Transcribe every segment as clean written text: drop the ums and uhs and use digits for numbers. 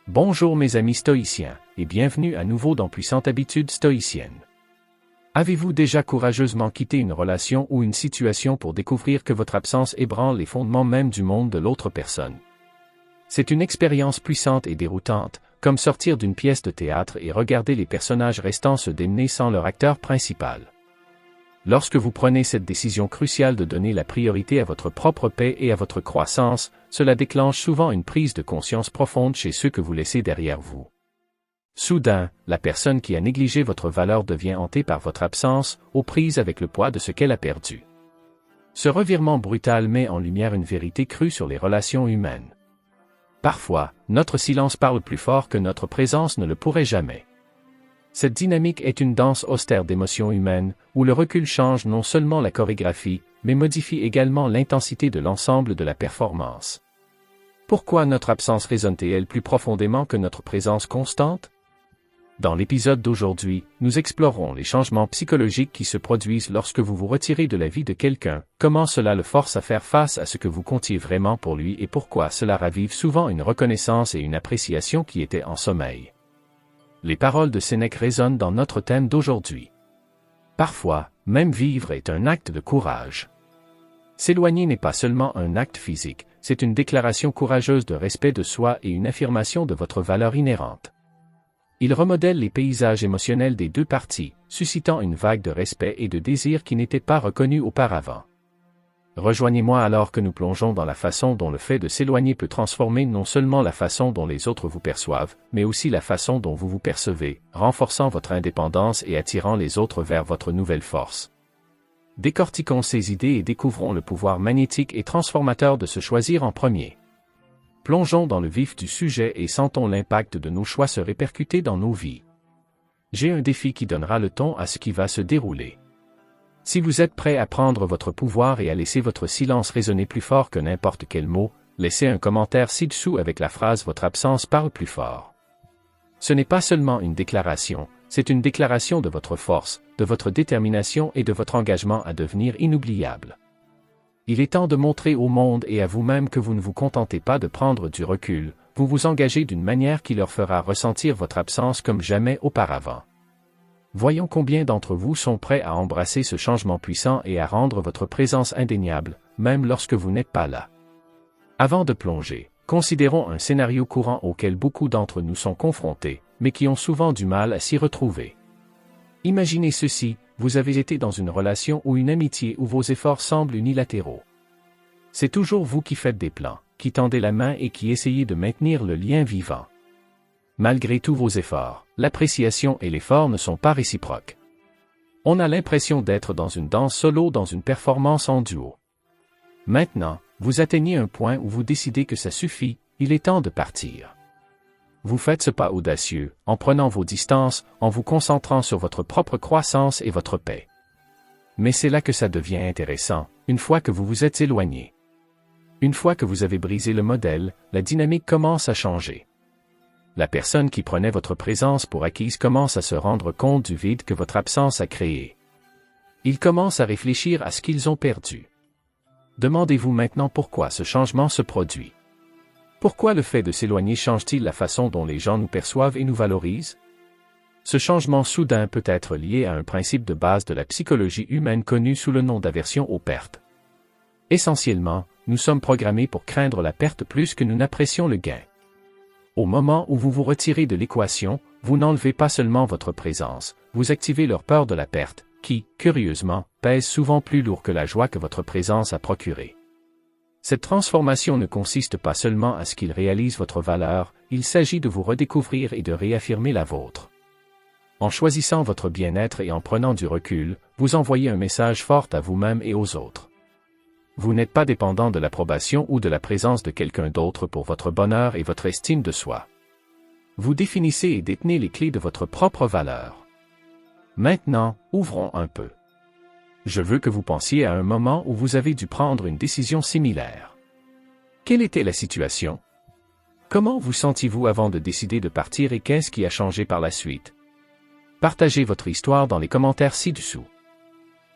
Bonjour mes amis stoïciens, et bienvenue à nouveau dans Puissante Habitude Stoïcienne. Avez-vous déjà courageusement quitté une relation ou une situation pour découvrir que votre absence ébranle les fondements même du monde de l'autre personne? C'est une expérience puissante et déroutante, comme sortir d'une pièce de théâtre et regarder les personnages restants se démener sans leur acteur principal. Lorsque vous prenez cette décision cruciale de donner la priorité à votre propre paix et à votre croissance, cela déclenche souvent une prise de conscience profonde chez ceux que vous laissez derrière vous. Soudain, la personne qui a négligé votre valeur devient hantée par votre absence, aux prises avec le poids de ce qu'elle a perdu. Ce revirement brutal met en lumière une vérité crue sur les relations humaines. Parfois, notre silence parle plus fort que notre présence ne le pourrait jamais. Cette dynamique est une danse austère d'émotions humaines, où le recul change non seulement la chorégraphie, mais modifie également l'intensité de l'ensemble de la performance. Pourquoi notre absence résonne-t-elle plus profondément que notre présence constante? Dans l'épisode d'aujourd'hui, nous explorerons les changements psychologiques qui se produisent lorsque vous vous retirez de la vie de quelqu'un, comment cela le force à faire face à ce que vous comptiez vraiment pour lui et pourquoi cela ravive souvent une reconnaissance et une appréciation qui étaient en sommeil. Les paroles de Sénèque résonnent dans notre thème d'aujourd'hui. Parfois, même vivre est un acte de courage. S'éloigner n'est pas seulement un acte physique, c'est une déclaration courageuse de respect de soi et une affirmation de votre valeur inhérente. Il remodèle les paysages émotionnels des deux parties, suscitant une vague de respect et de désir qui n'étaient pas reconnus auparavant. Rejoignez-moi alors que nous plongeons dans la façon dont le fait de s'éloigner peut transformer non seulement la façon dont les autres vous perçoivent, mais aussi la façon dont vous vous percevez, renforçant votre indépendance et attirant les autres vers votre nouvelle force. Décortiquons ces idées et découvrons le pouvoir magnétique et transformateur de se choisir en premier. Plongeons dans le vif du sujet et sentons l'impact de nos choix se répercuter dans nos vies. J'ai un défi qui donnera le ton à ce qui va se dérouler. Si vous êtes prêt à prendre votre pouvoir et à laisser votre silence résonner plus fort que n'importe quel mot, laissez un commentaire ci-dessous avec la phrase « Votre absence parle plus fort ». Ce n'est pas seulement une déclaration, c'est une déclaration de votre force, de votre détermination et de votre engagement à devenir inoubliable. Il est temps de montrer au monde et à vous-même que vous ne vous contentez pas de prendre du recul, vous vous engagez d'une manière qui leur fera ressentir votre absence comme jamais auparavant. Voyons combien d'entre vous sont prêts à embrasser ce changement puissant et à rendre votre présence indéniable, même lorsque vous n'êtes pas là. Avant de plonger, considérons un scénario courant auquel beaucoup d'entre nous sont confrontés, mais qui ont souvent du mal à s'y retrouver. Imaginez ceci, vous avez été dans une relation ou une amitié où vos efforts semblent unilatéraux. C'est toujours vous qui faites des plans, qui tendez la main et qui essayez de maintenir le lien vivant. Malgré tous vos efforts, l'appréciation et l'effort ne sont pas réciproques. On a l'impression d'être dans une danse solo dans une performance en duo. Maintenant, vous atteignez un point où vous décidez que ça suffit, il est temps de partir. Vous faites ce pas audacieux, en prenant vos distances, en vous concentrant sur votre propre croissance et votre paix. Mais c'est là que ça devient intéressant, une fois que vous vous êtes éloigné. Une fois que vous avez brisé le modèle, la dynamique commence à changer. La personne qui prenait votre présence pour acquise commence à se rendre compte du vide que votre absence a créé. Ils commencent à réfléchir à ce qu'ils ont perdu. Demandez-vous maintenant pourquoi ce changement se produit. Pourquoi le fait de s'éloigner change-t-il la façon dont les gens nous perçoivent et nous valorisent? Ce changement soudain peut être lié à un principe de base de la psychologie humaine connu sous le nom d'aversion aux pertes. Essentiellement, nous sommes programmés pour craindre la perte plus que nous n'apprécions le gain. Au moment où vous vous retirez de l'équation, vous n'enlevez pas seulement votre présence, vous activez leur peur de la perte, qui, curieusement, pèse souvent plus lourd que la joie que votre présence a procurée. Cette transformation ne consiste pas seulement à ce qu'il réalise votre valeur, il s'agit de vous redécouvrir et de réaffirmer la vôtre. En choisissant votre bien-être et en prenant du recul, vous envoyez un message fort à vous-même et aux autres. Vous n'êtes pas dépendant de l'approbation ou de la présence de quelqu'un d'autre pour votre bonheur et votre estime de soi. Vous définissez et détenez les clés de votre propre valeur. Maintenant, ouvrons un peu. Je veux que vous pensiez à un moment où vous avez dû prendre une décision similaire. Quelle était la situation? Comment vous sentiez-vous avant de décider de partir et qu'est-ce qui a changé par la suite? Partagez votre histoire dans les commentaires ci-dessous.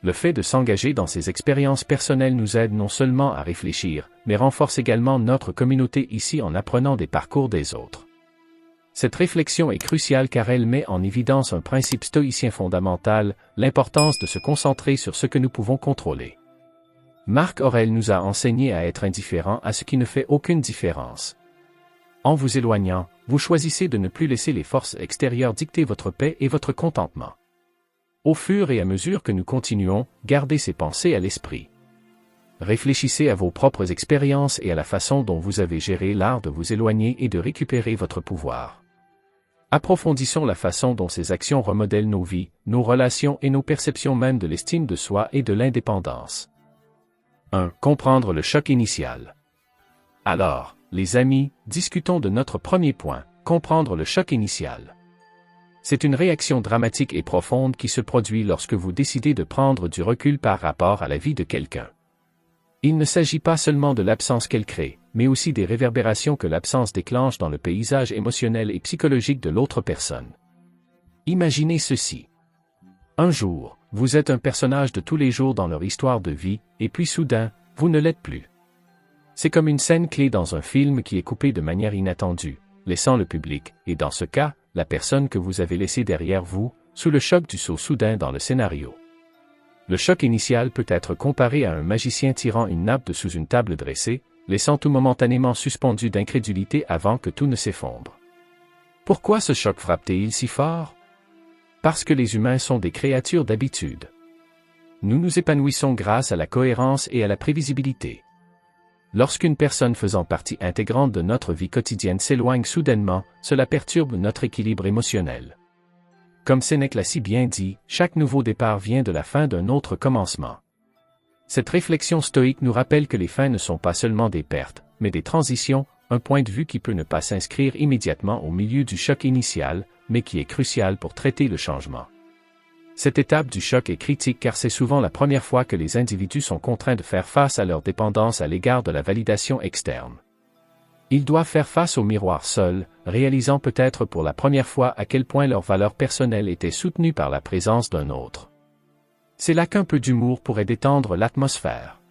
Le fait de s'engager dans ces expériences personnelles nous aide non seulement à réfléchir, mais renforce également notre communauté ici en apprenant des parcours des autres. Cette réflexion est cruciale car elle met en évidence un principe stoïcien fondamental, l'importance de se concentrer sur ce que nous pouvons contrôler. Marc Aurèle nous a enseigné à être indifférents à ce qui ne fait aucune différence. En vous éloignant, vous choisissez de ne plus laisser les forces extérieures dicter votre paix et votre contentement. Au fur et à mesure que nous continuons, gardez ces pensées à l'esprit. Réfléchissez à vos propres expériences et à la façon dont vous avez géré l'art de vous éloigner et de récupérer votre pouvoir. Approfondissons la façon dont ces actions remodèlent nos vies, nos relations et nos perceptions même de l'estime de soi et de l'indépendance. 1. Comprendre le choc initial. Alors, les amis, discutons de notre premier point, comprendre le choc initial. C'est une réaction dramatique et profonde qui se produit lorsque vous décidez de prendre du recul par rapport à la vie de quelqu'un. Il ne s'agit pas seulement de l'absence qu'elle crée, mais aussi des réverbérations que l'absence déclenche dans le paysage émotionnel et psychologique de l'autre personne. Imaginez ceci. Un jour, vous êtes un personnage de tous les jours dans leur histoire de vie, et puis soudain, vous ne l'êtes plus. C'est comme une scène clé dans un film qui est coupée de manière inattendue, laissant le public, et dans ce cas, la personne que vous avez laissée derrière vous, sous le choc du saut soudain dans le scénario. Le choc initial peut être comparé à un magicien tirant une nappe de sous une table dressée, laissant tout momentanément suspendu d'incrédulité avant que tout ne s'effondre. Pourquoi ce choc frappe-t-il si fort? Parce que les humains sont des créatures d'habitude. Nous nous épanouissons grâce à la cohérence et à la prévisibilité. Lorsqu'une personne faisant partie intégrante de notre vie quotidienne s'éloigne soudainement, cela perturbe notre équilibre émotionnel. Comme Sénèque l'a si bien dit, chaque nouveau départ vient de la fin d'un autre commencement. Cette réflexion stoïque nous rappelle que les fins ne sont pas seulement des pertes, mais des transitions, un point de vue qui peut ne pas s'inscrire immédiatement au milieu du choc initial, mais qui est crucial pour traiter le changement. Cette étape du choc est critique car c'est souvent la première fois que les individus sont contraints de faire face à leur dépendance à l'égard de la validation externe. Ils doivent faire face au miroir seuls, réalisant peut-être pour la première fois à quel point leur valeur personnelle était soutenue par la présence d'un autre. C'est là qu'un peu d'humour pourrait détendre l'atmosphère.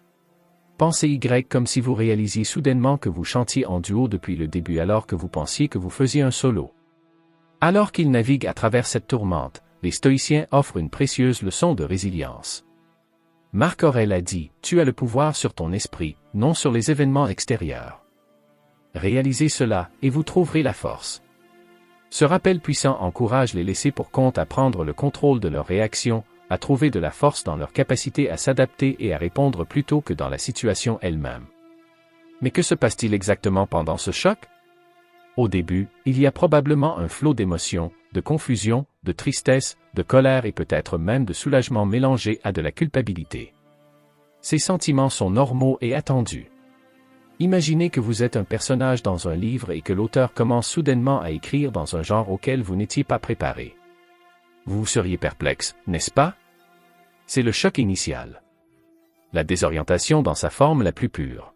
Pensez Y comme si vous réalisiez soudainement que vous chantiez en duo depuis le début alors que vous pensiez que vous faisiez un solo. Alors qu'ils naviguent à travers cette tourmente, les stoïciens offrent une précieuse leçon de résilience. Marc Aurèle a dit, « Tu as le pouvoir sur ton esprit, non sur les événements extérieurs. » Réalisez cela, et vous trouverez la force. Ce rappel puissant encourage les laissés pour compte à prendre le contrôle de leurs réactions, à trouver de la force dans leur capacité à s'adapter et à répondre plutôt que dans la situation elle-même. Mais que se passe-t-il exactement pendant ce choc? Au début, il y a probablement un flot d'émotions, de confusion, de tristesse, de colère et peut-être même de soulagement mélangé à de la culpabilité. Ces sentiments sont normaux et attendus. Imaginez que vous êtes un personnage dans un livre et que l'auteur commence soudainement à écrire dans un genre auquel vous n'étiez pas préparé. Vous seriez perplexe, n'est-ce pas? C'est le choc initial. La désorientation dans sa forme la plus pure.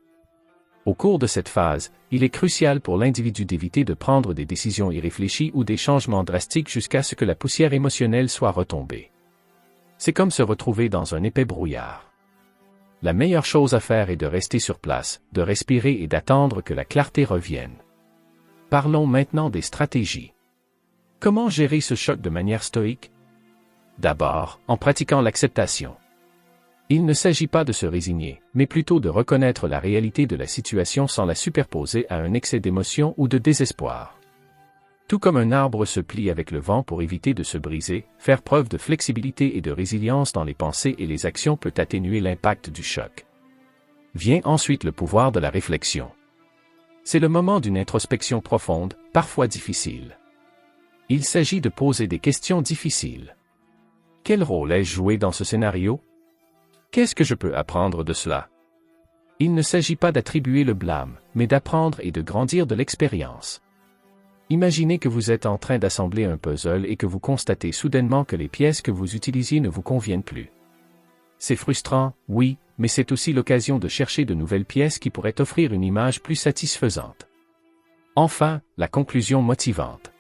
Au cours de cette phase, il est crucial pour l'individu d'éviter de prendre des décisions irréfléchies ou des changements drastiques jusqu'à ce que la poussière émotionnelle soit retombée. C'est comme se retrouver dans un épais brouillard. La meilleure chose à faire est de rester sur place, de respirer et d'attendre que la clarté revienne. Parlons maintenant des stratégies. Comment gérer ce choc de manière stoïque? D'abord, en pratiquant l'acceptation. Il ne s'agit pas de se résigner, mais plutôt de reconnaître la réalité de la situation sans la superposer à un excès d'émotion ou de désespoir. Tout comme un arbre se plie avec le vent pour éviter de se briser, faire preuve de flexibilité et de résilience dans les pensées et les actions peut atténuer l'impact du choc. Vient ensuite le pouvoir de la réflexion. C'est le moment d'une introspection profonde, parfois difficile. Il s'agit de poser des questions difficiles. Quel rôle ai-je joué dans ce scénario? Qu'est-ce que je peux apprendre de cela? Il ne s'agit pas d'attribuer le blâme, mais d'apprendre et de grandir de l'expérience. Imaginez que vous êtes en train d'assembler un puzzle et que vous constatez soudainement que les pièces que vous utilisiez ne vous conviennent plus. C'est frustrant, oui, mais c'est aussi l'occasion de chercher de nouvelles pièces qui pourraient offrir une image plus satisfaisante. Enfin, la conclusion motivante.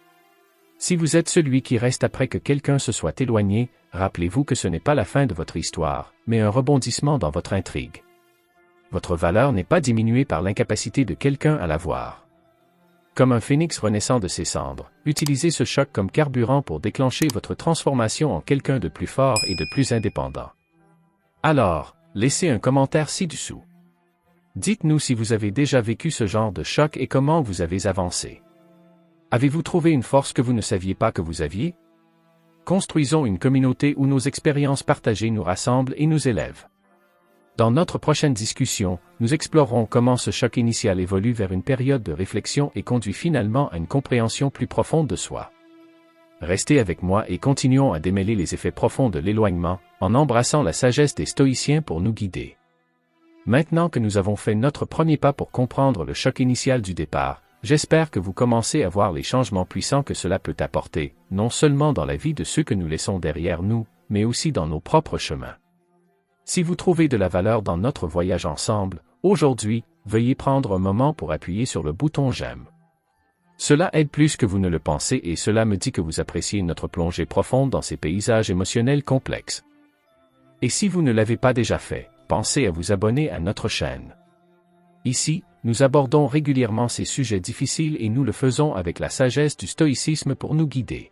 Si vous êtes celui qui reste après que quelqu'un se soit éloigné, rappelez-vous que ce n'est pas la fin de votre histoire, mais un rebondissement dans votre intrigue. Votre valeur n'est pas diminuée par l'incapacité de quelqu'un à la voir. Comme un phénix renaissant de ses cendres, utilisez ce choc comme carburant pour déclencher votre transformation en quelqu'un de plus fort et de plus indépendant. Alors, laissez un commentaire ci-dessous. Dites-nous si vous avez déjà vécu ce genre de choc et comment vous avez avancé. Avez-vous trouvé une force que vous ne saviez pas que vous aviez? Construisons une communauté où nos expériences partagées nous rassemblent et nous élèvent. Dans notre prochaine discussion, nous explorerons comment ce choc initial évolue vers une période de réflexion et conduit finalement à une compréhension plus profonde de soi. Restez avec moi et continuons à démêler les effets profonds de l'éloignement, en embrassant la sagesse des stoïciens pour nous guider. Maintenant que nous avons fait notre premier pas pour comprendre le choc initial du départ, j'espère que vous commencez à voir les changements puissants que cela peut apporter, non seulement dans la vie de ceux que nous laissons derrière nous, mais aussi dans nos propres chemins. Si vous trouvez de la valeur dans notre voyage ensemble, aujourd'hui, veuillez prendre un moment pour appuyer sur le bouton j'aime. Cela aide plus que vous ne le pensez et cela me dit que vous appréciez notre plongée profonde dans ces paysages émotionnels complexes. Et si vous ne l'avez pas déjà fait, pensez à vous abonner à notre chaîne. Ici, nous abordons régulièrement ces sujets difficiles et nous le faisons avec la sagesse du stoïcisme pour nous guider.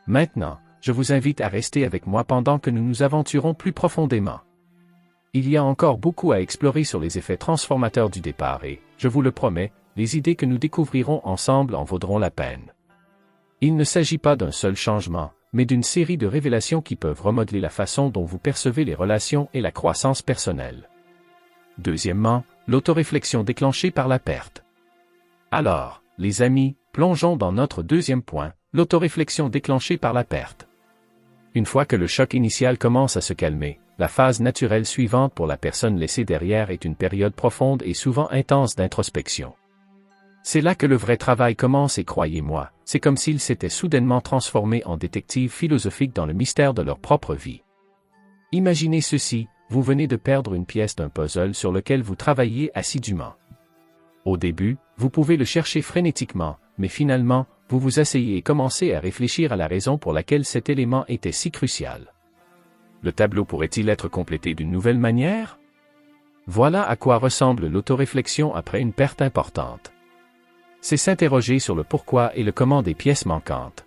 Maintenant, je vous invite à rester avec moi pendant que nous nous aventurons plus profondément. Il y a encore beaucoup à explorer sur les effets transformateurs du départ et, je vous le promets, les idées que nous découvrirons ensemble en vaudront la peine. Il ne s'agit pas d'un seul changement, mais d'une série de révélations qui peuvent remodeler la façon dont vous percevez les relations et la croissance personnelle. Deuxièmement, l'autoréflexion déclenchée par la perte. Alors, les amis, plongeons dans notre deuxième point, l'autoréflexion déclenchée par la perte. Une fois que le choc initial commence à se calmer, la phase naturelle suivante pour la personne laissée derrière est une période profonde et souvent intense d'introspection. C'est là que le vrai travail commence et croyez-moi, c'est comme s'ils s'étaient soudainement transformés en détectives philosophiques dans le mystère de leur propre vie. Imaginez ceci, vous venez de perdre une pièce d'un puzzle sur lequel vous travailliez assidûment. Au début, vous pouvez le chercher frénétiquement, mais finalement, vous vous asseyez et commencez à réfléchir à la raison pour laquelle cet élément était si crucial. Le tableau pourrait-il être complété d'une nouvelle manière? Voilà à quoi ressemble l'autoréflexion après une perte importante. C'est s'interroger sur le pourquoi et le comment des pièces manquantes.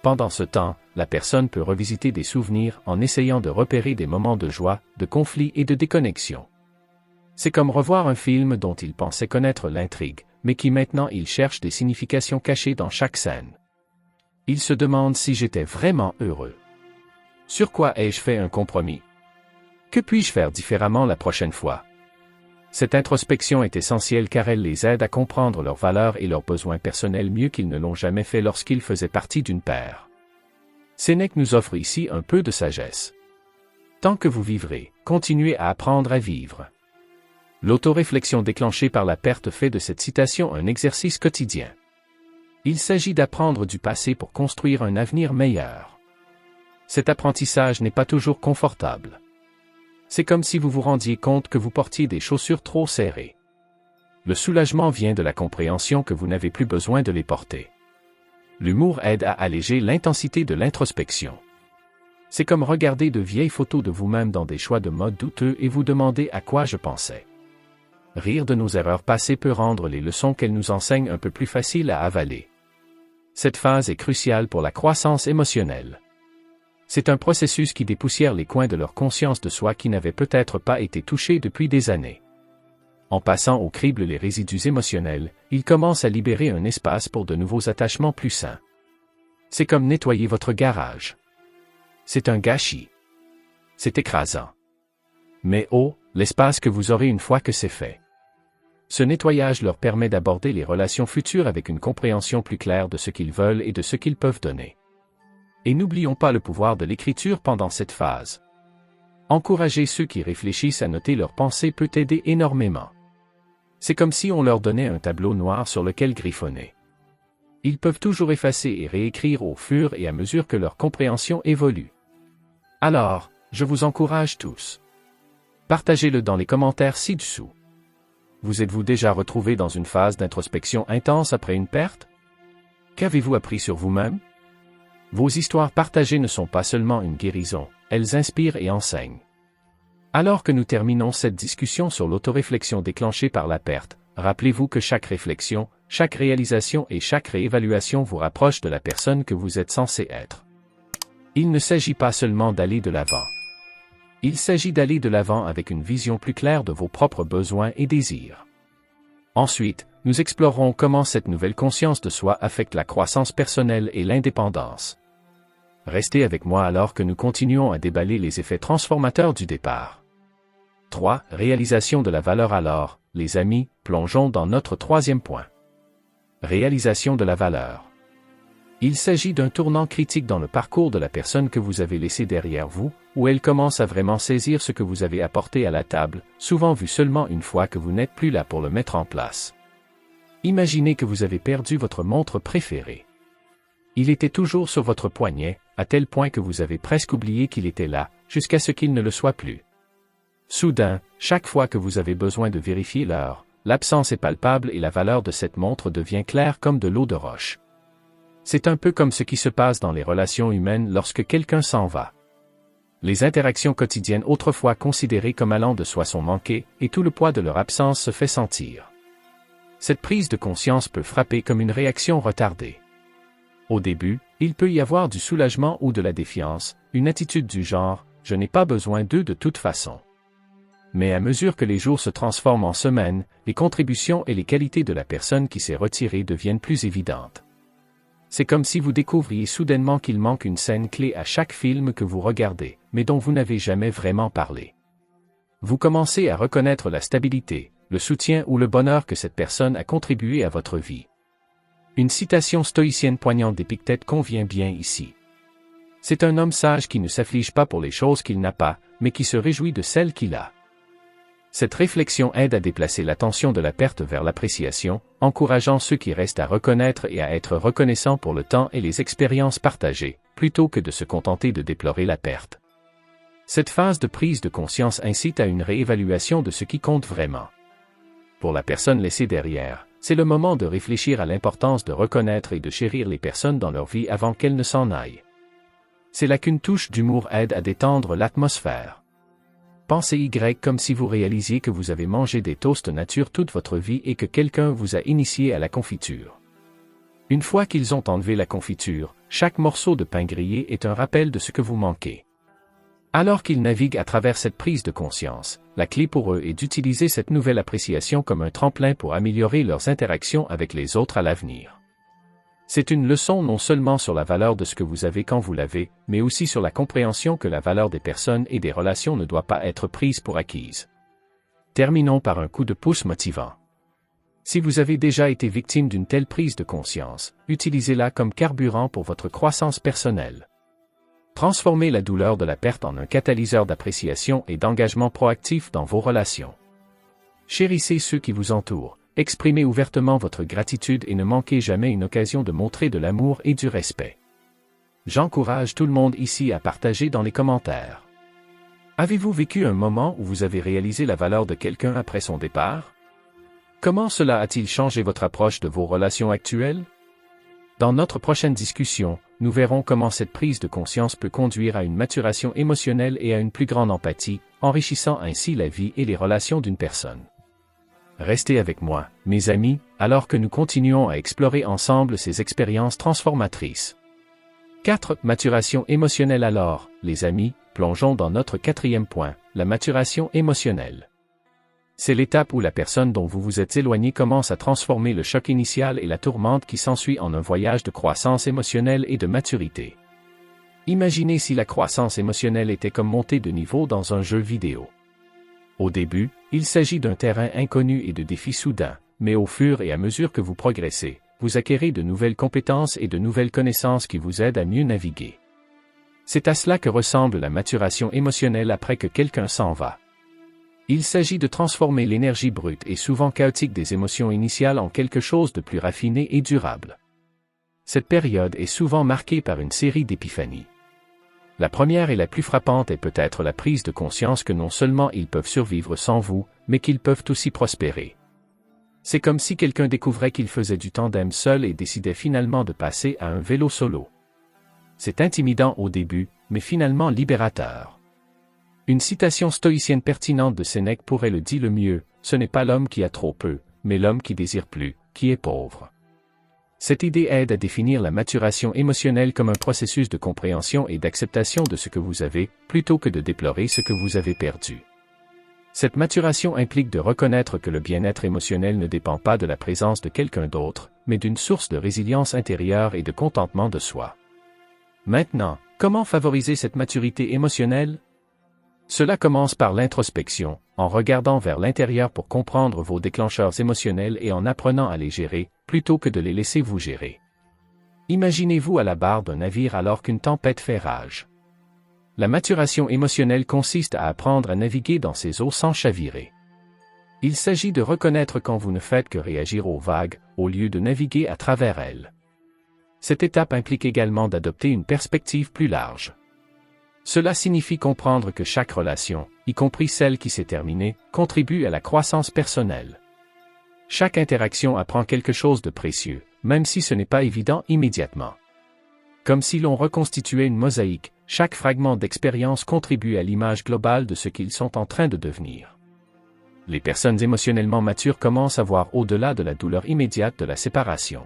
Pendant ce temps, la personne peut revisiter des souvenirs en essayant de repérer des moments de joie, de conflit et de déconnexion. C'est comme revoir un film dont il pensait connaître l'intrigue, mais qui maintenant il cherche des significations cachées dans chaque scène. Il se demande si j'étais vraiment heureux. Sur quoi ai-je fait un compromis? Que puis-je faire différemment la prochaine fois? Cette introspection est essentielle car elle les aide à comprendre leurs valeurs et leurs besoins personnels mieux qu'ils ne l'ont jamais fait lorsqu'ils faisaient partie d'une paire. Sénèque nous offre ici un peu de sagesse. Tant que vous vivrez, continuez à apprendre à vivre. L'autoréflexion déclenchée par la perte fait de cette citation un exercice quotidien. Il s'agit d'apprendre du passé pour construire un avenir meilleur. Cet apprentissage n'est pas toujours confortable. C'est comme si vous vous rendiez compte que vous portiez des chaussures trop serrées. Le soulagement vient de la compréhension que vous n'avez plus besoin de les porter. L'humour aide à alléger l'intensité de l'introspection. C'est comme regarder de vieilles photos de vous-même dans des choix de mode douteux et vous demander à quoi je pensais. Rire de nos erreurs passées peut rendre les leçons qu'elles nous enseignent un peu plus faciles à avaler. Cette phase est cruciale pour la croissance émotionnelle. C'est un processus qui dépoussière les coins de leur conscience de soi qui n'avaient peut-être pas été touchés depuis des années. En passant au crible les résidus émotionnels, ils commencent à libérer un espace pour de nouveaux attachements plus sains. C'est comme nettoyer votre garage. C'est un gâchis. C'est écrasant. Mais oh, l'espace que vous aurez une fois que c'est fait. Ce nettoyage leur permet d'aborder les relations futures avec une compréhension plus claire de ce qu'ils veulent et de ce qu'ils peuvent donner. Et n'oublions pas le pouvoir de l'écriture pendant cette phase. Encourager ceux qui réfléchissent à noter leurs pensées peut aider énormément. C'est comme si on leur donnait un tableau noir sur lequel griffonner. Ils peuvent toujours effacer et réécrire au fur et à mesure que leur compréhension évolue. Alors, je vous encourage tous. Partagez-le dans les commentaires ci-dessous. Vous êtes-vous déjà retrouvé dans une phase d'introspection intense après une perte? Qu'avez-vous appris sur vous-même? Vos histoires partagées ne sont pas seulement une guérison, elles inspirent et enseignent. Alors que nous terminons cette discussion sur l'autoréflexion déclenchée par la perte, rappelez-vous que chaque réflexion, chaque réalisation et chaque réévaluation vous rapproche de la personne que vous êtes censé être. Il ne s'agit pas seulement d'aller de l'avant. Il s'agit d'aller de l'avant avec une vision plus claire de vos propres besoins et désirs. Ensuite, nous explorerons comment cette nouvelle conscience de soi affecte la croissance personnelle et l'indépendance. Restez avec moi alors que nous continuons à déballer les effets transformateurs du départ. 3. Réalisation de la valeur. Alors, les amis, plongeons dans notre troisième point. Réalisation de la valeur. Il s'agit d'un tournant critique dans le parcours de la personne que vous avez laissée derrière vous, où elle commence à vraiment saisir ce que vous avez apporté à la table, souvent vu seulement une fois que vous n'êtes plus là pour le mettre en place. Imaginez que vous avez perdu votre montre préférée. Il était toujours sur votre poignet, à tel point que vous avez presque oublié qu'il était là, jusqu'à ce qu'il ne le soit plus. Soudain, chaque fois que vous avez besoin de vérifier l'heure, l'absence est palpable et la valeur de cette montre devient claire comme de l'eau de roche. C'est un peu comme ce qui se passe dans les relations humaines lorsque quelqu'un s'en va. Les interactions quotidiennes autrefois considérées comme allant de soi sont manquées, et tout le poids de leur absence se fait sentir. Cette prise de conscience peut frapper comme une réaction retardée. Au début, il peut y avoir du soulagement ou de la défiance, une attitude du genre « je n'ai pas besoin d'eux de toute façon ». Mais à mesure que les jours se transforment en semaines, les contributions et les qualités de la personne qui s'est retirée deviennent plus évidentes. C'est comme si vous découvriez soudainement qu'il manque une scène clé à chaque film que vous regardez, mais dont vous n'avez jamais vraiment parlé. Vous commencez à reconnaître la stabilité, le soutien ou le bonheur que cette personne a contribué à votre vie. Une citation stoïcienne poignante d'Épictète convient bien ici. C'est un homme sage qui ne s'afflige pas pour les choses qu'il n'a pas, mais qui se réjouit de celles qu'il a. Cette réflexion aide à déplacer l'attention de la perte vers l'appréciation, encourageant ceux qui restent à reconnaître et à être reconnaissants pour le temps et les expériences partagées, plutôt que de se contenter de déplorer la perte. Cette phase de prise de conscience incite à une réévaluation de ce qui compte vraiment. Pour la personne laissée derrière, c'est le moment de réfléchir à l'importance de reconnaître et de chérir les personnes dans leur vie avant qu'elles ne s'en aillent. C'est là qu'une touche d'humour aide à détendre l'atmosphère. Pensez Y comme si vous réalisiez que vous avez mangé des toasts nature toute votre vie et que quelqu'un vous a initié à la confiture. Une fois qu'ils ont enlevé la confiture, chaque morceau de pain grillé est un rappel de ce que vous manquez. Alors qu'ils naviguent à travers cette prise de conscience, la clé pour eux est d'utiliser cette nouvelle appréciation comme un tremplin pour améliorer leurs interactions avec les autres à l'avenir. C'est une leçon non seulement sur la valeur de ce que vous avez quand vous l'avez, mais aussi sur la compréhension que la valeur des personnes et des relations ne doit pas être prise pour acquise. Terminons par un coup de pouce motivant. Si vous avez déjà été victime d'une telle prise de conscience, utilisez-la comme carburant pour votre croissance personnelle. Transformez la douleur de la perte en un catalyseur d'appréciation et d'engagement proactif dans vos relations. Chérissez ceux qui vous entourent. Exprimez ouvertement votre gratitude et ne manquez jamais une occasion de montrer de l'amour et du respect. J'encourage tout le monde ici à partager dans les commentaires. Avez-vous vécu un moment où vous avez réalisé la valeur de quelqu'un après son départ? Comment cela a-t-il changé votre approche de vos relations actuelles? Dans notre prochaine discussion, nous verrons comment cette prise de conscience peut conduire à une maturation émotionnelle et à une plus grande empathie, enrichissant ainsi la vie et les relations d'une personne. Restez avec moi, mes amis, alors que nous continuons à explorer ensemble ces expériences transformatrices. 4. Maturation émotionnelle. Alors, les amis, plongeons dans notre quatrième point, la maturation émotionnelle. C'est l'étape où la personne dont vous vous êtes éloigné commence à transformer le choc initial et la tourmente qui s'ensuit en un voyage de croissance émotionnelle et de maturité. Imaginez si la croissance émotionnelle était comme monter de niveau dans un jeu vidéo. Au début, il s'agit d'un terrain inconnu et de défis soudains, mais au fur et à mesure que vous progressez, vous acquérez de nouvelles compétences et de nouvelles connaissances qui vous aident à mieux naviguer. C'est à cela que ressemble la maturation émotionnelle après que quelqu'un s'en va. Il s'agit de transformer l'énergie brute et souvent chaotique des émotions initiales en quelque chose de plus raffiné et durable. Cette période est souvent marquée par une série d'épiphanies. La première et la plus frappante est peut-être la prise de conscience que non seulement ils peuvent survivre sans vous, mais qu'ils peuvent aussi prospérer. C'est comme si quelqu'un découvrait qu'il faisait du tandem seul et décidait finalement de passer à un vélo solo. C'est intimidant au début, mais finalement libérateur. Une citation stoïcienne pertinente de Sénèque pourrait le dire le mieux, ce n'est pas l'homme qui a trop peu, mais l'homme qui désire plus, qui est pauvre. Cette idée aide à définir la maturation émotionnelle comme un processus de compréhension et d'acceptation de ce que vous avez, plutôt que de déplorer ce que vous avez perdu. Cette maturation implique de reconnaître que le bien-être émotionnel ne dépend pas de la présence de quelqu'un d'autre, mais d'une source de résilience intérieure et de contentement de soi. Maintenant, comment favoriser cette maturité émotionnelle? Cela commence par l'introspection, en regardant vers l'intérieur pour comprendre vos déclencheurs émotionnels et en apprenant à les gérer, plutôt que de les laisser vous gérer. Imaginez-vous à la barre d'un navire alors qu'une tempête fait rage. La maturation émotionnelle consiste à apprendre à naviguer dans ces eaux sans chavirer. Il s'agit de reconnaître quand vous ne faites que réagir aux vagues, au lieu de naviguer à travers elles. Cette étape implique également d'adopter une perspective plus large. Cela signifie comprendre que chaque relation, y compris celle qui s'est terminée, contribue à la croissance personnelle. Chaque interaction apprend quelque chose de précieux, même si ce n'est pas évident immédiatement. Comme si l'on reconstituait une mosaïque, chaque fragment d'expérience contribue à l'image globale de ce qu'ils sont en train de devenir. Les personnes émotionnellement matures commencent à voir au-delà de la douleur immédiate de la séparation.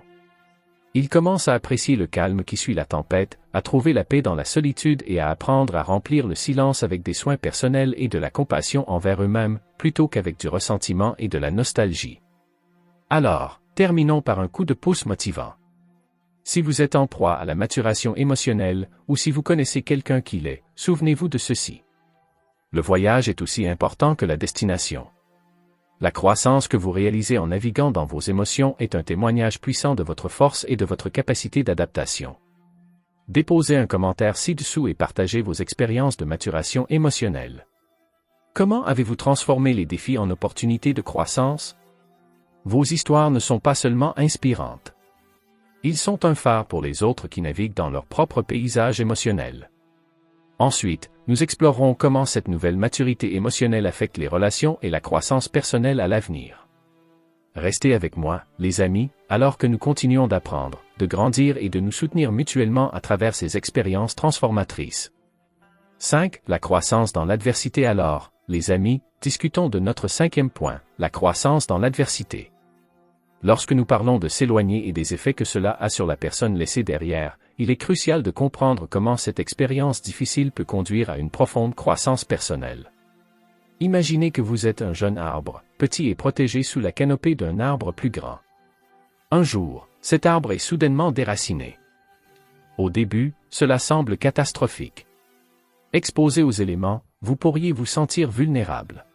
Ils commencent à apprécier le calme qui suit la tempête, à trouver la paix dans la solitude et à apprendre à remplir le silence avec des soins personnels et de la compassion envers eux-mêmes, plutôt qu'avec du ressentiment et de la nostalgie. Alors, terminons par un coup de pouce motivant. Si vous êtes en proie à la maturation émotionnelle, ou si vous connaissez quelqu'un qui l'est, souvenez-vous de ceci. Le voyage est aussi important que la destination. La croissance que vous réalisez en naviguant dans vos émotions est un témoignage puissant de votre force et de votre capacité d'adaptation. Déposez un commentaire ci-dessous et partagez vos expériences de maturation émotionnelle. Comment avez-vous transformé les défis en opportunités de croissance? Vos histoires ne sont pas seulement inspirantes. Ils sont un phare pour les autres qui naviguent dans leur propre paysage émotionnel. Ensuite, nous explorerons comment cette nouvelle maturité émotionnelle affecte les relations et la croissance personnelle à l'avenir. Restez avec moi, les amis, alors que nous continuons d'apprendre, de grandir et de nous soutenir mutuellement à travers ces expériences transformatrices. 5. La croissance dans l'adversité. Alors, les amis, discutons de notre 5e point, la croissance dans l'adversité. Lorsque nous parlons de s'éloigner et des effets que cela a sur la personne laissée derrière, il est crucial de comprendre comment cette expérience difficile peut conduire à une profonde croissance personnelle. Imaginez que vous êtes un jeune arbre, petit et protégé sous la canopée d'un arbre plus grand. Un jour, cet arbre est soudainement déraciné. Au début, cela semble catastrophique. Exposé aux éléments, vous pourriez vous sentir vulnérable.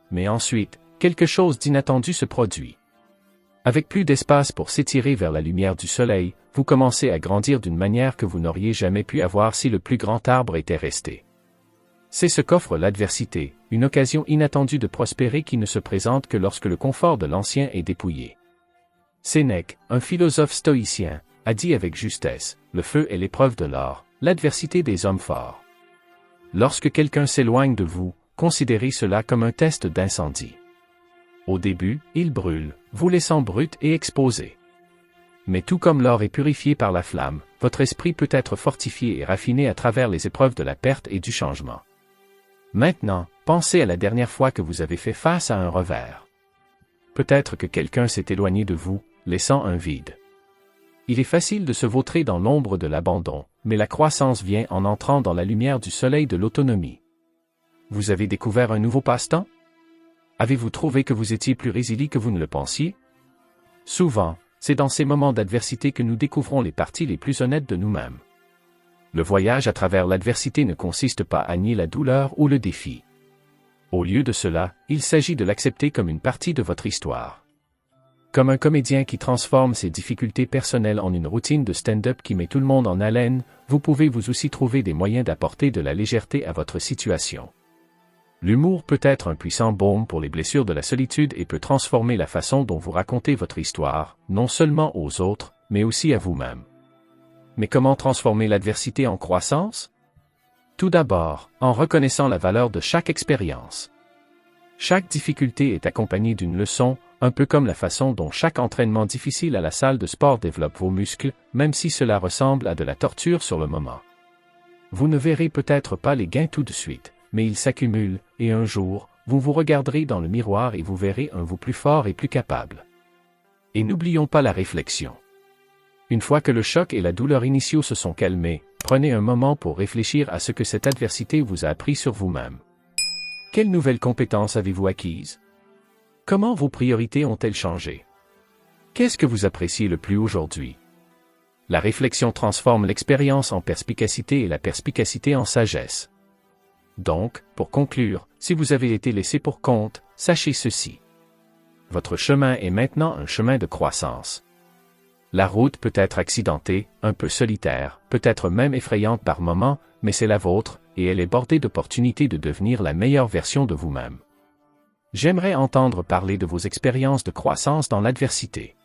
Mais ensuite, quelque chose d'inattendu se produit. Avec plus d'espace pour s'étirer vers la lumière du soleil, vous commencez à grandir d'une manière que vous n'auriez jamais pu avoir si le plus grand arbre était resté. C'est ce qu'offre l'adversité, une occasion inattendue de prospérer qui ne se présente que lorsque le confort de l'ancien est dépouillé. Sénèque, un philosophe stoïcien, a dit avec justesse, le feu est l'épreuve de l'or, l'adversité des hommes forts. Lorsque quelqu'un s'éloigne de vous, considérez cela comme un test d'incendie. Au début, il brûle, vous laissant brut et exposé. Mais tout comme l'or est purifié par la flamme, votre esprit peut être fortifié et raffiné à travers les épreuves de la perte et du changement. Maintenant, pensez à la dernière fois que vous avez fait face à un revers. Peut-être que quelqu'un s'est éloigné de vous, laissant un vide. Il est facile de se vautrer dans l'ombre de l'abandon, mais la croissance vient en entrant dans la lumière du soleil de l'autonomie. Vous avez découvert un nouveau passe-temps? Avez-vous trouvé que vous étiez plus résilient que vous ne le pensiez? Souvent, c'est dans ces moments d'adversité que nous découvrons les parties les plus honnêtes de nous-mêmes. Le voyage à travers l'adversité ne consiste pas à nier la douleur ou le défi. Au lieu de cela, il s'agit de l'accepter comme une partie de votre histoire. Comme un comédien qui transforme ses difficultés personnelles en une routine de stand-up qui met tout le monde en haleine, vous pouvez vous aussi trouver des moyens d'apporter de la légèreté à votre situation. L'humour peut être un puissant baume pour les blessures de la solitude et peut transformer la façon dont vous racontez votre histoire, non seulement aux autres, mais aussi à vous-même. Mais comment transformer l'adversité en croissance? Tout d'abord, en reconnaissant la valeur de chaque expérience. Chaque difficulté est accompagnée d'une leçon, un peu comme la façon dont chaque entraînement difficile à la salle de sport développe vos muscles, même si cela ressemble à de la torture sur le moment. Vous ne verrez peut-être pas les gains tout de suite, mais ils s'accumulent, et un jour, vous vous regarderez dans le miroir et vous verrez un vous plus fort et plus capable. Et n'oublions pas la réflexion. Une fois que le choc et la douleur initiaux se sont calmés, prenez un moment pour réfléchir à ce que cette adversité vous a appris sur vous-même. Quelles nouvelles compétences avez-vous acquises? Comment vos priorités ont-elles changé? Qu'est-ce que vous appréciez le plus aujourd'hui? La réflexion transforme l'expérience en perspicacité et la perspicacité en sagesse. Donc, pour conclure, si vous avez été laissé pour compte, sachez ceci. Votre chemin est maintenant un chemin de croissance. La route peut être accidentée, un peu solitaire, peut-être même effrayante par moments, mais c'est la vôtre, et elle est bordée d'opportunités de devenir la meilleure version de vous-même. J'aimerais entendre parler de vos expériences de croissance dans l'adversité.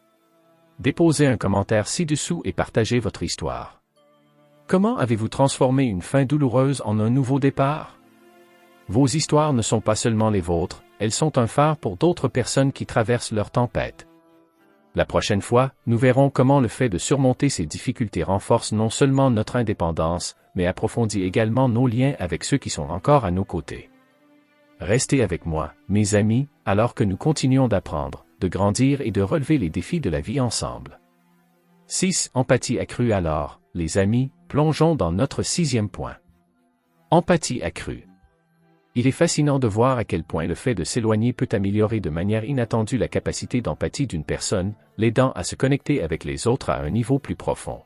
Déposez un commentaire ci-dessous et partagez votre histoire. Comment avez-vous transformé une fin douloureuse en un nouveau départ? Vos histoires ne sont pas seulement les vôtres, elles sont un phare pour d'autres personnes qui traversent leur tempête. La prochaine fois, nous verrons comment le fait de surmonter ces difficultés renforce non seulement notre indépendance, mais approfondit également nos liens avec ceux qui sont encore à nos côtés. Restez avec moi, mes amis, alors que nous continuons d'apprendre, de grandir et de relever les défis de la vie ensemble. 6. Empathie accrue. Alors, les amis, plongeons dans notre 6e point. Empathie accrue. Il est fascinant de voir à quel point le fait de s'éloigner peut améliorer de manière inattendue la capacité d'empathie d'une personne, l'aidant à se connecter avec les autres à un niveau plus profond.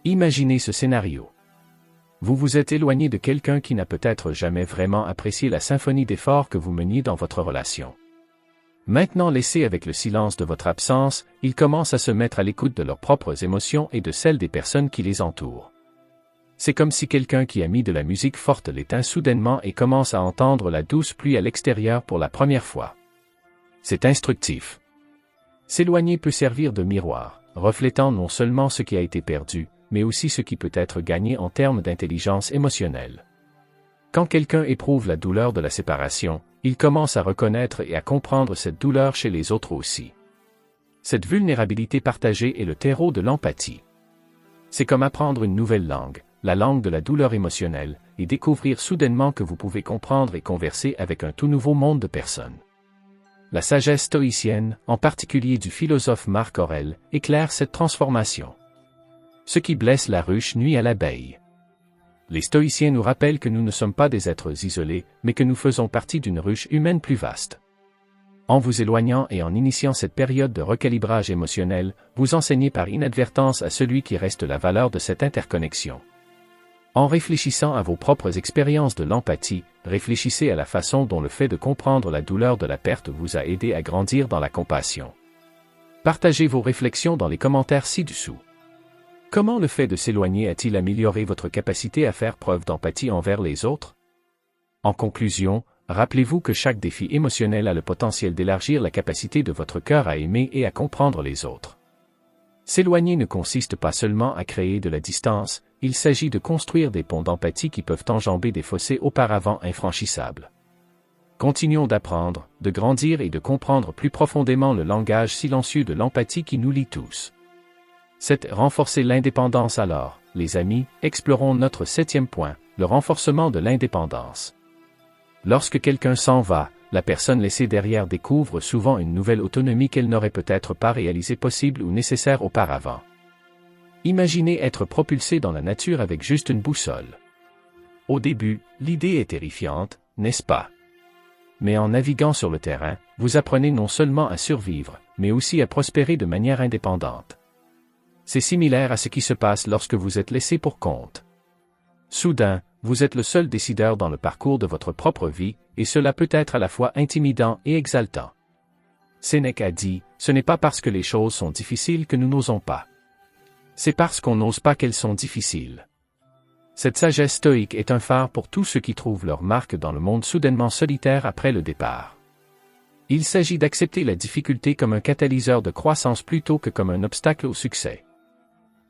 Imaginez ce scénario. Vous vous êtes éloigné de quelqu'un qui n'a peut-être jamais vraiment apprécié la symphonie d'efforts que vous meniez dans votre relation. Maintenant laissés avec le silence de votre absence, ils commencent à se mettre à l'écoute de leurs propres émotions et de celles des personnes qui les entourent. C'est comme si quelqu'un qui a mis de la musique forte l'éteint soudainement et commence à entendre la douce pluie à l'extérieur pour la première fois. C'est instructif. S'éloigner peut servir de miroir, reflétant non seulement ce qui a été perdu, mais aussi ce qui peut être gagné en termes d'intelligence émotionnelle. Quand quelqu'un éprouve la douleur de la séparation, il commence à reconnaître et à comprendre cette douleur chez les autres aussi. Cette vulnérabilité partagée est le terreau de l'empathie. C'est comme apprendre une nouvelle langue, la langue de la douleur émotionnelle, et découvrir soudainement que vous pouvez comprendre et converser avec un tout nouveau monde de personnes. La sagesse stoïcienne, en particulier du philosophe Marc Aurèle, éclaire cette transformation. Ce qui blesse la ruche nuit à l'abeille. Les stoïciens nous rappellent que nous ne sommes pas des êtres isolés, mais que nous faisons partie d'une ruche humaine plus vaste. En vous éloignant et en initiant cette période de recalibrage émotionnel, vous enseignez par inadvertance à celui qui reste la valeur de cette interconnexion. En réfléchissant à vos propres expériences de l'empathie, réfléchissez à la façon dont le fait de comprendre la douleur de la perte vous a aidé à grandir dans la compassion. Partagez vos réflexions dans les commentaires ci-dessous. Comment le fait de s'éloigner a-t-il amélioré votre capacité à faire preuve d'empathie envers les autres? En conclusion, rappelez-vous que chaque défi émotionnel a le potentiel d'élargir la capacité de votre cœur à aimer et à comprendre les autres. S'éloigner ne consiste pas seulement à créer de la distance, il s'agit de construire des ponts d'empathie qui peuvent enjamber des fossés auparavant infranchissables. Continuons d'apprendre, de grandir et de comprendre plus profondément le langage silencieux de l'empathie qui nous lie tous. Renforcer l'indépendance. Alors, les amis, explorons notre 7e point, le renforcement de l'indépendance. Lorsque quelqu'un s'en va, la personne laissée derrière découvre souvent une nouvelle autonomie qu'elle n'aurait peut-être pas réalisée possible ou nécessaire auparavant. Imaginez être propulsé dans la nature avec juste une boussole. Au début, l'idée est terrifiante, n'est-ce pas? Mais en naviguant sur le terrain, vous apprenez non seulement à survivre, mais aussi à prospérer de manière indépendante. C'est similaire à ce qui se passe lorsque vous êtes laissé pour compte. Soudain, vous êtes le seul décideur dans le parcours de votre propre vie, et cela peut être à la fois intimidant et exaltant. Sénèque a dit, « Ce n'est pas parce que les choses sont difficiles que nous n'osons pas. C'est parce qu'on n'ose pas qu'elles sont difficiles. » Cette sagesse stoïque est un phare pour tous ceux qui trouvent leur marque dans le monde soudainement solitaire après le départ. Il s'agit d'accepter la difficulté comme un catalyseur de croissance plutôt que comme un obstacle au succès.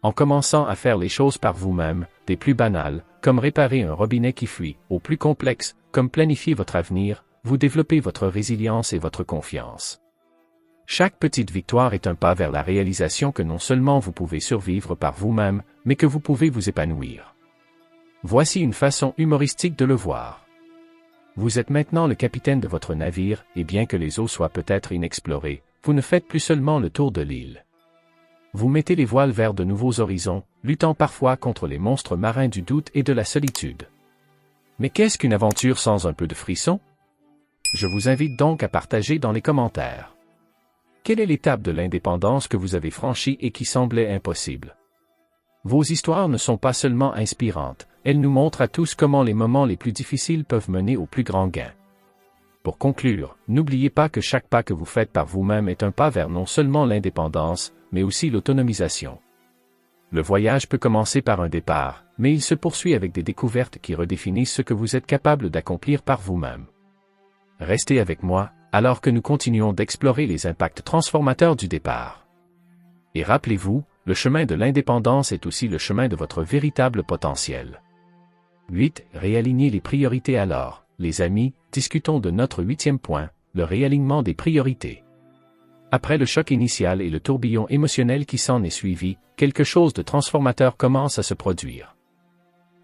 En commençant à faire les choses par vous-même, des plus banales, comme réparer un robinet qui fuit, aux plus complexes, comme planifier votre avenir, vous développez votre résilience et votre confiance. Chaque petite victoire est un pas vers la réalisation que non seulement vous pouvez survivre par vous-même, mais que vous pouvez vous épanouir. Voici une façon humoristique de le voir. Vous êtes maintenant le capitaine de votre navire, et bien que les eaux soient peut-être inexplorées, vous ne faites plus seulement le tour de l'île. Vous mettez les voiles vers de nouveaux horizons, luttant parfois contre les monstres marins du doute et de la solitude. Mais qu'est-ce qu'une aventure sans un peu de frisson? Je vous invite donc à partager dans les commentaires. Quelle est l'étape de l'indépendance que vous avez franchie et qui semblait impossible? Vos histoires ne sont pas seulement inspirantes, elles nous montrent à tous comment les moments les plus difficiles peuvent mener au plus grand gain. Pour conclure, n'oubliez pas que chaque pas que vous faites par vous-même est un pas vers non seulement l'indépendance, mais aussi l'autonomisation. Le voyage peut commencer par un départ, mais il se poursuit avec des découvertes qui redéfinissent ce que vous êtes capable d'accomplir par vous-même. Restez avec moi, alors que nous continuons d'explorer les impacts transformateurs du départ. Et rappelez-vous, le chemin de l'indépendance est aussi le chemin de votre véritable potentiel. 8. Réaligner les priorités alors. Les amis, discutons de notre 8e point, le réalignement des priorités. Après le choc initial et le tourbillon émotionnel qui s'en est suivi, quelque chose de transformateur commence à se produire.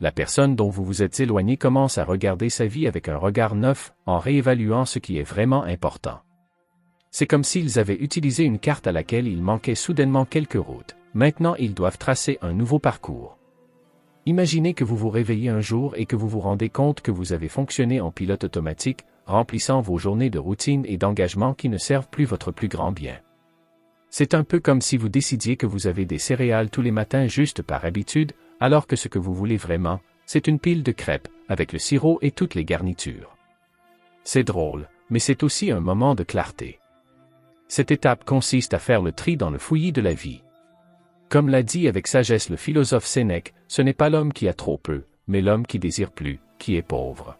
La personne dont vous vous êtes éloigné commence à regarder sa vie avec un regard neuf, en réévaluant ce qui est vraiment important. C'est comme s'ils avaient utilisé une carte à laquelle il manquait soudainement quelques routes. Maintenant ils doivent tracer un nouveau parcours. Imaginez que vous vous réveillez un jour et que vous vous rendez compte que vous avez fonctionné en pilote automatique, remplissant vos journées de routine et d'engagement qui ne servent plus votre plus grand bien. C'est un peu comme si vous décidiez que vous avez des céréales tous les matins juste par habitude, alors que ce que vous voulez vraiment, c'est une pile de crêpes, avec le sirop et toutes les garnitures. C'est drôle, mais c'est aussi un moment de clarté. Cette étape consiste à faire le tri dans le fouillis de la vie. Comme l'a dit avec sagesse le philosophe Sénèque, ce n'est pas l'homme qui a trop peu, mais l'homme qui désire plus, qui est pauvre.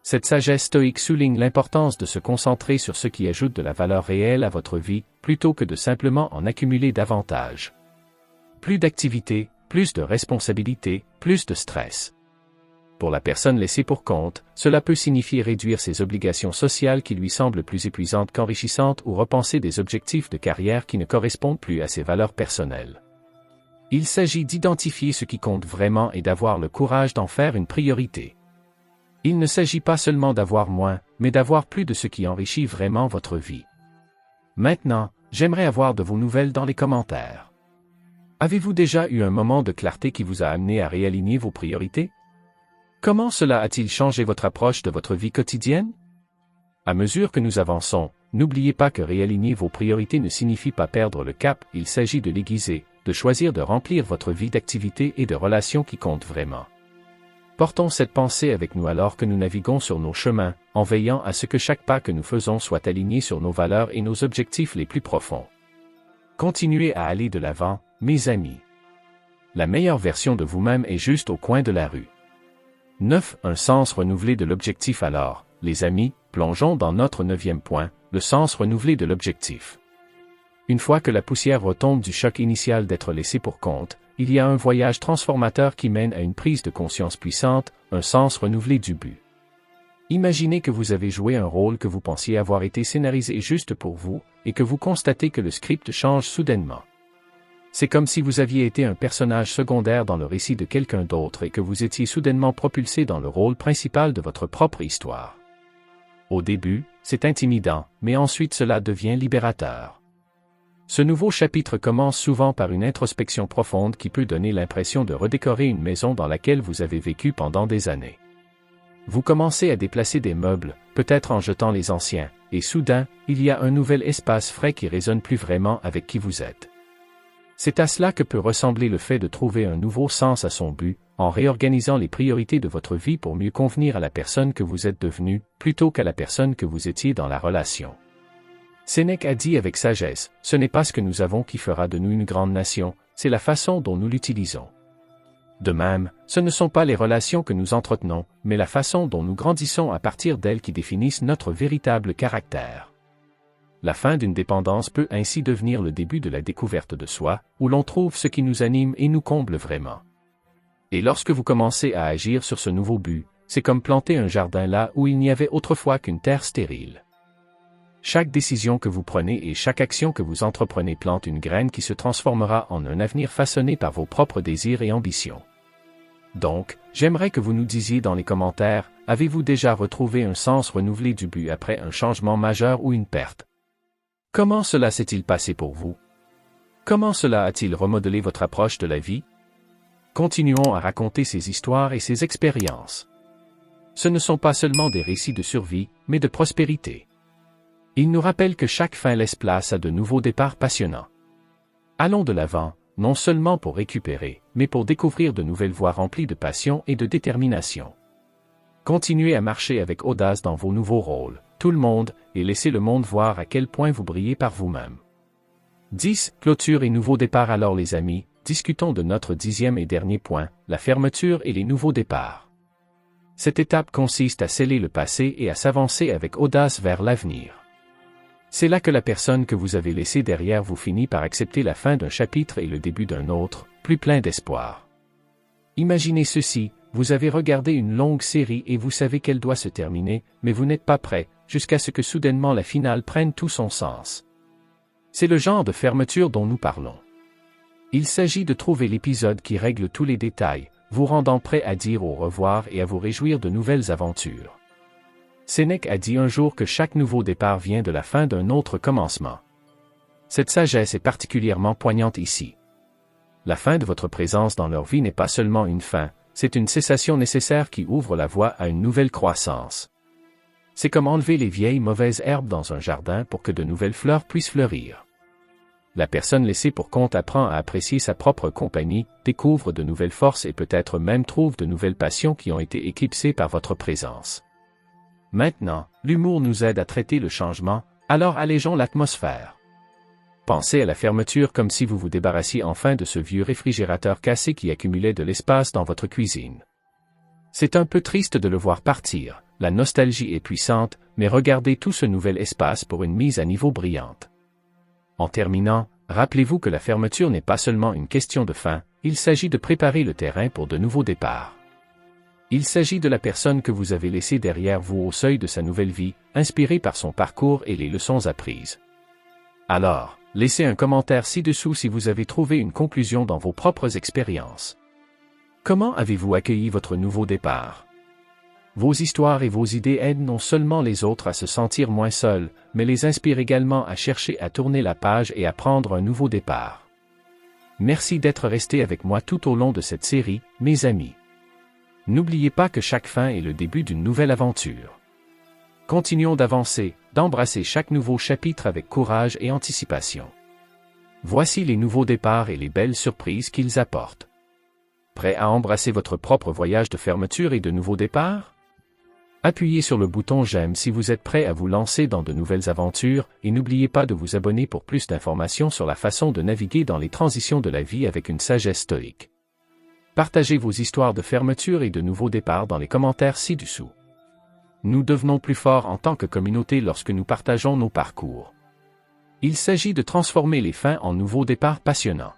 Cette sagesse stoïque souligne l'importance de se concentrer sur ce qui ajoute de la valeur réelle à votre vie, plutôt que de simplement en accumuler davantage. Plus d'activité, plus de responsabilités, plus de stress. Pour la personne laissée pour compte, cela peut signifier réduire ses obligations sociales qui lui semblent plus épuisantes qu'enrichissantes ou repenser des objectifs de carrière qui ne correspondent plus à ses valeurs personnelles. Il s'agit d'identifier ce qui compte vraiment et d'avoir le courage d'en faire une priorité. Il ne s'agit pas seulement d'avoir moins, mais d'avoir plus de ce qui enrichit vraiment votre vie. Maintenant, j'aimerais avoir de vos nouvelles dans les commentaires. Avez-vous déjà eu un moment de clarté qui vous a amené à réaligner vos priorités? Comment cela a-t-il changé votre approche de votre vie quotidienne? À mesure que nous avançons, n'oubliez pas que réaligner vos priorités ne signifie pas perdre le cap, il s'agit de l'aiguiser, de choisir de remplir votre vie d'activités et de relations qui comptent vraiment. Portons cette pensée avec nous alors que nous naviguons sur nos chemins, en veillant à ce que chaque pas que nous faisons soit aligné sur nos valeurs et nos objectifs les plus profonds. Continuez à aller de l'avant, mes amis. La meilleure version de vous-même est juste au coin de la rue. 9. Un sens renouvelé de l'objectif alors, les amis, plongeons dans notre 9e point, le sens renouvelé de l'objectif. Une fois que la poussière retombe du choc initial d'être laissé pour compte, il y a un voyage transformateur qui mène à une prise de conscience puissante, un sens renouvelé du but. Imaginez que vous avez joué un rôle que vous pensiez avoir été scénarisé juste pour vous, et que vous constatez que le script change soudainement. C'est comme si vous aviez été un personnage secondaire dans le récit de quelqu'un d'autre et que vous étiez soudainement propulsé dans le rôle principal de votre propre histoire. Au début, c'est intimidant, mais ensuite cela devient libérateur. Ce nouveau chapitre commence souvent par une introspection profonde qui peut donner l'impression de redécorer une maison dans laquelle vous avez vécu pendant des années. Vous commencez à déplacer des meubles, peut-être en jetant les anciens, et soudain, il y a un nouvel espace frais qui résonne plus vraiment avec qui vous êtes. C'est à cela que peut ressembler le fait de trouver un nouveau sens à son but, en réorganisant les priorités de votre vie pour mieux convenir à la personne que vous êtes devenue, plutôt qu'à la personne que vous étiez dans la relation. Sénèque a dit avec sagesse, ce n'est pas ce que nous avons qui fera de nous une grande nation, c'est la façon dont nous l'utilisons. De même, ce ne sont pas les relations que nous entretenons, mais la façon dont nous grandissons à partir d'elles qui définissent notre véritable caractère. La fin d'une dépendance peut ainsi devenir le début de la découverte de soi, où l'on trouve ce qui nous anime et nous comble vraiment. Et lorsque vous commencez à agir sur ce nouveau but, c'est comme planter un jardin là où il n'y avait autrefois qu'une terre stérile. Chaque décision que vous prenez et chaque action que vous entreprenez plante une graine qui se transformera en un avenir façonné par vos propres désirs et ambitions. Donc, j'aimerais que vous nous disiez dans les commentaires, avez-vous déjà retrouvé un sens renouvelé du but après un changement majeur ou une perte? Comment cela s'est-il passé pour vous? Comment cela a-t-il remodelé votre approche de la vie? Continuons à raconter ces histoires et ces expériences. Ce ne sont pas seulement des récits de survie, mais de prospérité. Ils nous rappellent que chaque fin laisse place à de nouveaux départs passionnants. Allons de l'avant, non seulement pour récupérer, mais pour découvrir de nouvelles voies remplies de passion et de détermination. Continuez à marcher avec audace dans vos nouveaux rôles, tout le monde, et laissez le monde voir à quel point vous brillez par vous-même. 10. Clôture et nouveau départ. Alors les amis, discutons de notre 10e et dernier point, la fermeture et les nouveaux départs. Cette étape consiste à sceller le passé et à s'avancer avec audace vers l'avenir. C'est là que la personne que vous avez laissée derrière vous finit par accepter la fin d'un chapitre et le début d'un autre, plus plein d'espoir. Imaginez ceci, vous avez regardé une longue série et vous savez qu'elle doit se terminer, mais vous n'êtes pas prêt, jusqu'à ce que soudainement la finale prenne tout son sens. C'est le genre de fermeture dont nous parlons. Il s'agit de trouver l'épisode qui règle tous les détails, vous rendant prêt à dire au revoir et à vous réjouir de nouvelles aventures. Sénèque a dit un jour que chaque nouveau départ vient de la fin d'un autre commencement. Cette sagesse est particulièrement poignante ici. La fin de votre présence dans leur vie n'est pas seulement une fin, c'est une cessation nécessaire qui ouvre la voie à une nouvelle croissance. C'est comme enlever les vieilles mauvaises herbes dans un jardin pour que de nouvelles fleurs puissent fleurir. La personne laissée pour compte apprend à apprécier sa propre compagnie, découvre de nouvelles forces et peut-être même trouve de nouvelles passions qui ont été éclipsées par votre présence. Maintenant, l'humour nous aide à traiter le changement, alors allégeons l'atmosphère. Pensez à la fermeture comme si vous vous débarrassiez enfin de ce vieux réfrigérateur cassé qui accumulait de l'espace dans votre cuisine. C'est un peu triste de le voir partir, la nostalgie est puissante, mais regardez tout ce nouvel espace pour une mise à niveau brillante. En terminant, rappelez-vous que la fermeture n'est pas seulement une question de fin, il s'agit de préparer le terrain pour de nouveaux départs. Il s'agit de la personne que vous avez laissée derrière vous au seuil de sa nouvelle vie, inspirée par son parcours et les leçons apprises. Alors, laissez un commentaire ci-dessous si vous avez trouvé une conclusion dans vos propres expériences. Comment avez-vous accueilli votre nouveau départ? Vos histoires et vos idées aident non seulement les autres à se sentir moins seuls, mais les inspirent également à chercher à tourner la page et à prendre un nouveau départ. Merci d'être resté avec moi tout au long de cette série, mes amis. N'oubliez pas que chaque fin est le début d'une nouvelle aventure. Continuons d'avancer, d'embrasser chaque nouveau chapitre avec courage et anticipation. Voici les nouveaux départs et les belles surprises qu'ils apportent. Prêt à embrasser votre propre voyage de fermeture et de nouveaux départs? Appuyez sur le bouton j'aime si vous êtes prêt à vous lancer dans de nouvelles aventures et n'oubliez pas de vous abonner pour plus d'informations sur la façon de naviguer dans les transitions de la vie avec une sagesse stoïque. Partagez vos histoires de fermeture et de nouveaux départs dans les commentaires ci-dessous. Nous devenons plus forts en tant que communauté lorsque nous partageons nos parcours. Il s'agit de transformer les fins en nouveaux départs passionnants.